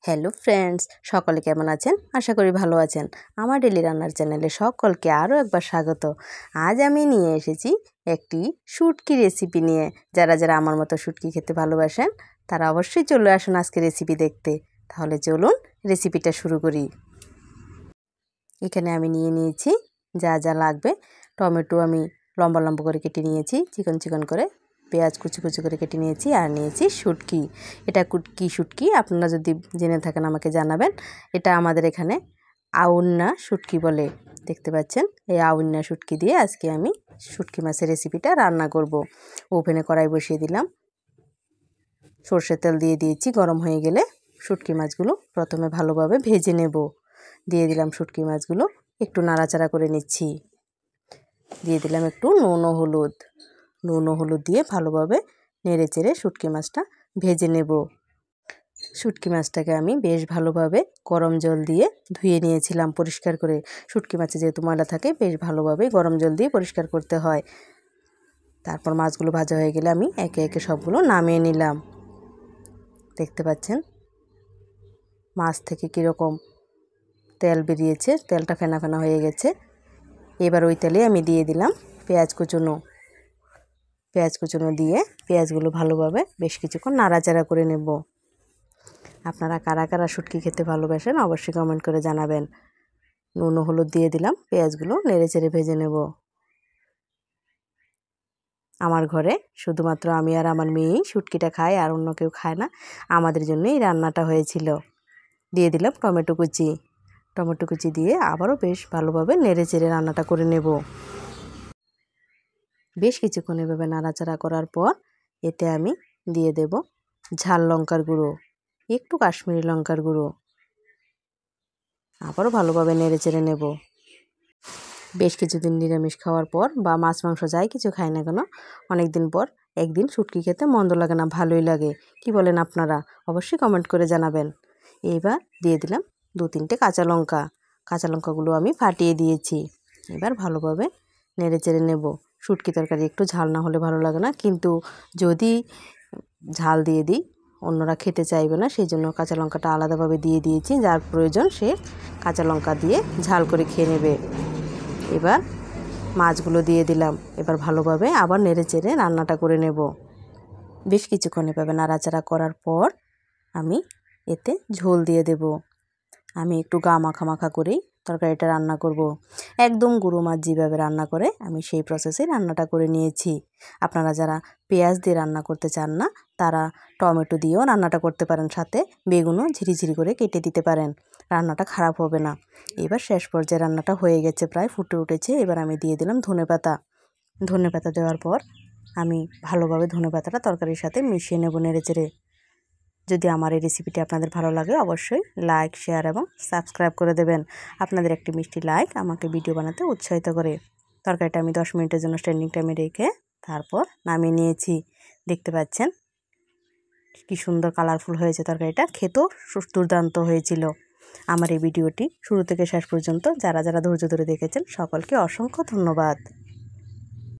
Hello friends, সকলে কেমন আছেন? আশা করি ভালো আছেন। আমার ডেলি রান্নার চ্যানেলে সকলকে আরও একবার স্বাগত। আজ আমি নিয়ে এসেছি একটি শুটকি রেসিপি নিয়ে। যারা যারা আমার মতো শুটকি খেতে ভালোবাসেন তারা অবশ্যই চলে আসুন আজকে রেসিপি দেখতে। তাহলে চলুন রেসিপিটা শুরু করি। এখানে আমি নিয়ে নিয়েছি যা যা লাগবে। টমেটো আমি লম্বা লম্বা করে কেটে নিয়েছি, চিকন চিকন করে। পেঁয়াজ কুচি কুচি করে কেটে নিয়েছি, আর নিয়েছি শুটকি। এটা কী শুটকি আপনারা যদি জেনে থাকেন আমাকে জানাবেন। এটা আমাদের এখানে আউন্না শুটকি বলে। দেখতে পাচ্ছেন, এই আউন্না শুটকি দিয়ে আজকে আমি শুটকি মাছের রেসিপিটা রান্না করব। ওভেনে কড়াই বসিয়ে দিলাম, সর্ষের তেল দিয়ে দিয়েছি। গরম হয়ে গেলে শুটকি মাছগুলো প্রথমে ভালোভাবে ভেজে নেব। দিয়ে দিলাম শুটকি মাছগুলো, একটু নাড়াচাড়া করে নিচ্ছি। দিয়ে দিলাম একটু নুন ও হলুদ দিয়ে ভালোভাবে নেড়ে চেড়ে শুটকি মাছটা ভেজে নেব। শুটকি মাছটাকে আমি বেশ ভালোভাবে গরম জল দিয়ে ধুয়ে নিয়েছিলাম পরিষ্কার করে। শুটকি মাছে যেহেতু ময়লা থাকে, বেশ ভালোভাবে গরম জল দিয়ে পরিষ্কার করতে হয়। তারপর মাছগুলো ভাজা হয়ে গেলে আমি একে একে সবগুলো নামিয়ে নিলাম। দেখতে পাচ্ছেন মাছ থেকে কীরকম তেল বেরিয়েছে, তেলটা ফেনা ফেনা হয়ে গেছে। এবার ওই তেলে আমি দিয়ে দিলাম পেঁয়াজ কুচনো দিয়ে পেঁয়াজগুলো ভালোভাবে বেশ কিছুক্ষণ নাড়াচাড়া করে নেব। আপনারা কারা কারা শুটকি খেতে ভালোবাসেন অবশ্যই কমেন্ট করে জানাবেন। নুন ও হলুদ দিয়ে দিলাম, পেঁয়াজগুলো নেড়ে চেড়ে ভেজে নেব। আমার ঘরে শুধুমাত্র আমি আর আমার মেয়েই শুটকিটা খায়, আর অন্য কেউ খায় না। আমাদের জন্যই রান্নাটা হয়েছিল। দিয়ে দিলাম টমেটো কুচি দিয়ে আবারও বেশ ভালোভাবে নেড়ে চেড়ে রান্নাটা করে নেব। বেশ কিছুক্ষণ এভাবে নাড়াচাড়া করার পর এতে আমি দিয়ে দেব ঝাল লঙ্কার গুঁড়ো, একটু কাশ্মীরি লঙ্কার গুঁড়ো। আবারও ভালোভাবে নেড়ে চেড়ে নেব। বেশ কিছুদিন নিরামিষ খাওয়ার পর বা মাছ মাংস যাই কিছু খাই না কেন, অনেক দিন পর একদিন শুটকি খেতে মন্দ লাগে না, ভালোই লাগে। কি বলেন আপনারা? অবশ্যই কমেন্ট করে জানাবেন। এবার দিয়ে দিলাম 2-3টে কাঁচা লঙ্কাগুলো আমি ফাটিয়ে দিয়েছি। এবার ভালোভাবে নেড়ে চেড়ে নেব। শুটকি তরকারি একটু ঝাল না হলে ভালো লাগে না, কিন্তু যদি ঝাল দিয়ে দিই অন্যরা খেতে চাইবে না, সেই জন্য কাঁচা লঙ্কাটা আলাদাভাবে দিয়ে দিয়েছি। যার প্রয়োজন সে কাঁচা লঙ্কা দিয়ে ঝাল করে খেয়ে নেবে। এবার মাছগুলো দিয়ে দিলাম। এবার ভালোভাবে আবার নেড়ে চেড়ে রান্নাটা করে নেব। বেশ কিছুক্ষণ এভাবে নাড়াচাড়া করার পর আমি এতে ঝোল দিয়ে দেব। আমি একটু গা মাখা করেই তরকারিটা রান্না করব। একদম গুঁড়ো মাছ যেভাবে রান্না করে আমি সেই প্রসেসে রান্নাটা করে নিয়েছি। আপনারা যারা পেঁয়াজ দিয়ে রান্না করতে চান না তারা টমেটো দিয়েও রান্নাটা করতে পারেন, সাথে বেগুনও ঝিরিঝিরি করে কেটে দিতে পারেন। রান্নাটা খারাপ হবে না। এবার শেষ পর্যায়ে রান্নাটা হয়ে গেছে, প্রায় ফুটে উঠেছে। এবার আমি দিয়ে দিলাম ধনেপাতা দেওয়ার পর আমি ভালোভাবে ধনেপাতাটা তরকারির সাথে মিশিয়ে নেব নেড়ে চেড়ে। যদি আমার এই রেসিপিটি আপনাদের ভালো লাগে অবশ্যই লাইক, শেয়ার এবং সাবস্ক্রাইব করে দেবেন। আপনাদের একটি মিষ্টি লাইক আমাকে ভিডিও বানাতে উৎসাহিত করে। তরকারিটা আমি 10 মিনিটের জন্য স্ট্যান্ডিং টাইমে রেখে তারপর নামিয়ে নিয়েছি। দেখতে পাচ্ছেন কি সুন্দর কালারফুল হয়েছে তরকারিটা, খেতেও দুর্দান্ত হয়েছিল। আমার এই ভিডিওটি শুরু থেকে শেষ পর্যন্ত যারা যারা ধৈর্য ধরে দেখেছেন সকলকে অসংখ্য ধন্যবাদ।